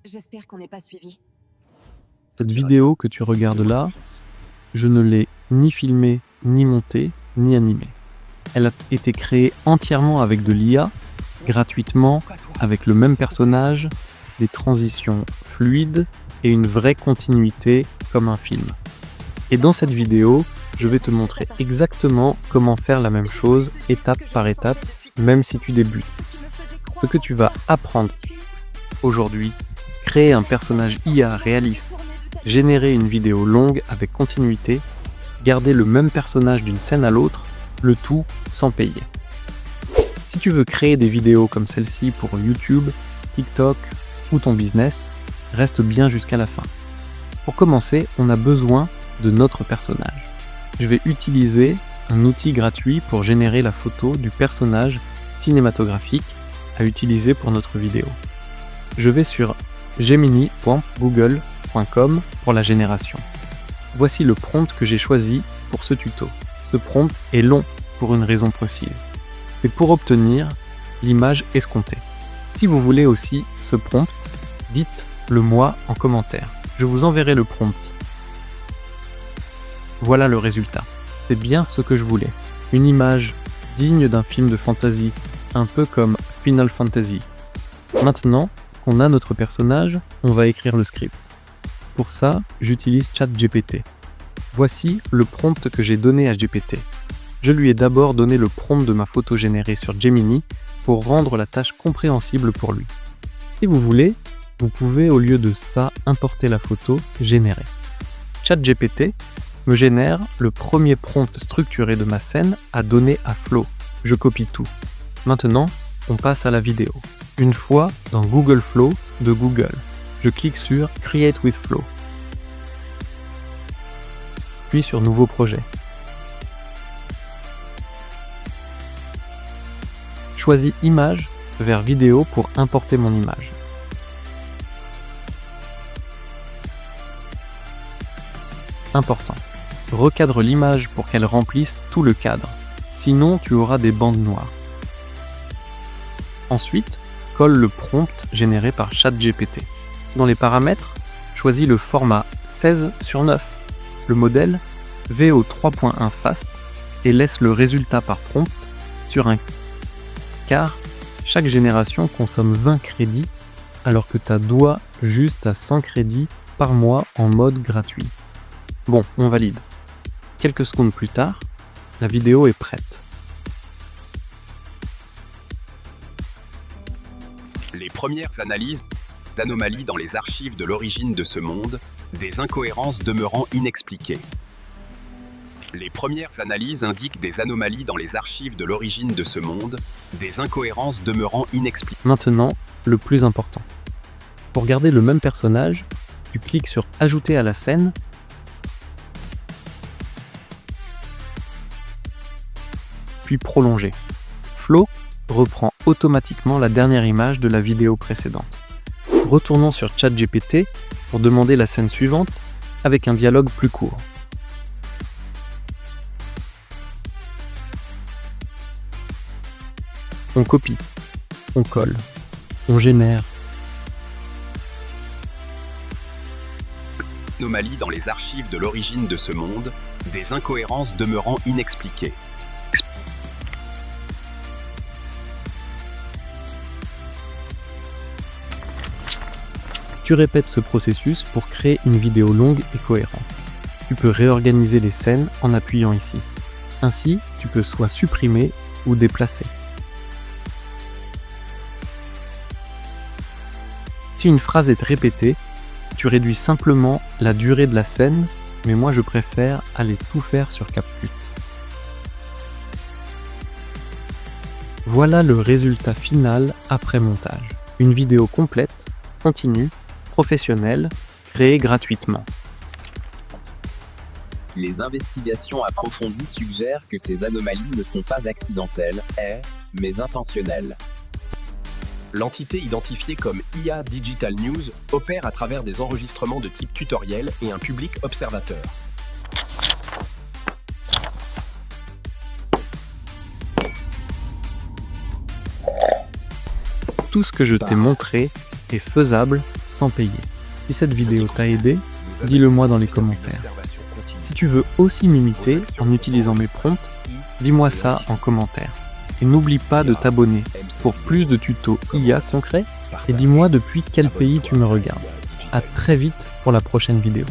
J'espère qu'on n'est pas suivi. Cette vidéo que tu regardes là, je ne l'ai ni filmée, ni montée, ni animée. Elle a été créée entièrement avec de l'IA, gratuitement, avec le même personnage, des transitions fluides et une vraie continuité comme un film. Et dans cette vidéo, je vais te montrer exactement comment faire la même chose, étape par étape, même si tu débutes. Ce que tu vas apprendre aujourd'hui, créer un personnage IA réaliste, générer une vidéo longue avec continuité, garder le même personnage d'une scène à l'autre, le tout sans payer. Si tu veux créer des vidéos comme celle-ci pour YouTube, TikTok ou ton business, reste bien jusqu'à la fin. Pour commencer, on a besoin de notre personnage. Je vais utiliser un outil gratuit pour générer la photo du personnage cinématographique à utiliser pour notre vidéo. Je vais sur gemini.google.com pour la génération. Voici le prompt que j'ai choisi pour ce tuto. Ce prompt est long pour une raison précise. C'est pour obtenir l'image escomptée. Si vous voulez aussi ce prompt, dites-le moi en commentaire. Je vous enverrai le prompt. Voilà le résultat. C'est bien ce que je voulais. Une image digne d'un film de fantasy, un peu comme Final Fantasy. Maintenant qu'on a notre personnage, on va écrire le script. Pour ça, j'utilise ChatGPT. Voici le prompt que j'ai donné à GPT. Je lui ai d'abord donné le prompt de ma photo générée sur Gemini pour rendre la tâche compréhensible pour lui. Si vous voulez, vous pouvez au lieu de ça importer la photo générée. ChatGPT me génère le premier prompt structuré de ma scène à donner à Flow. Je copie tout. Maintenant, on passe à la vidéo. Une fois dans Google Flow de Google, je clique sur Create with Flow. Puis sur Nouveau projet. Choisis Image vers Vidéo pour importer mon image. Important. Recadre l'image pour qu'elle remplisse tout le cadre. Sinon, tu auras des bandes noires. Ensuite, colle le prompt généré par ChatGPT. Dans les paramètres, choisis le format 16:9, le modèle VO 3.1 Fast et laisse le résultat par prompt sur un car chaque génération consomme 20 crédits alors que ta doigt juste à 100 crédits par mois en mode gratuit. Bon, on valide. Quelques secondes plus tard, la vidéo est prête. Les premières analyses d'anomalies dans les archives de l'origine de ce monde, des incohérences demeurant inexpliquées. Les premières analyses indiquent des anomalies dans les archives de l'origine de ce monde, des incohérences demeurant inexpliquées. Maintenant, le plus important. Pour garder le même personnage, tu cliques sur Ajouter à la scène, puis Prolonger. Flow reprend automatiquement la dernière image de la vidéo précédente. Retournons sur ChatGPT pour demander la scène suivante avec un dialogue plus court. On copie, on colle, on génère. Anomalies dans les archives de l'origine de ce monde, des incohérences demeurant inexpliquées. Tu répètes ce processus pour créer une vidéo longue et cohérente. Tu peux réorganiser les scènes en appuyant ici. Ainsi, tu peux soit supprimer ou déplacer. Si une phrase est répétée, tu réduis simplement la durée de la scène, mais moi je préfère aller tout faire sur CapCut. Voilà le résultat final après montage. Une vidéo complète, continue, professionnelle, créée gratuitement. Les investigations approfondies suggèrent que ces anomalies ne sont pas accidentelles, mais intentionnelles. L'entité identifiée comme IA Digital News opère à travers des enregistrements de type tutoriel et un public observateur. Tout ce que je t'ai montré est faisable sans payer. Si cette vidéo t'a aidé, dis-le moi dans les commentaires. Si tu veux aussi m'imiter en utilisant mes prompts, dis-moi ça en commentaire. Et n'oublie pas de t'abonner pour plus de tutos IA concrets et dis-moi depuis quel pays tu me regardes. À très vite pour la prochaine vidéo.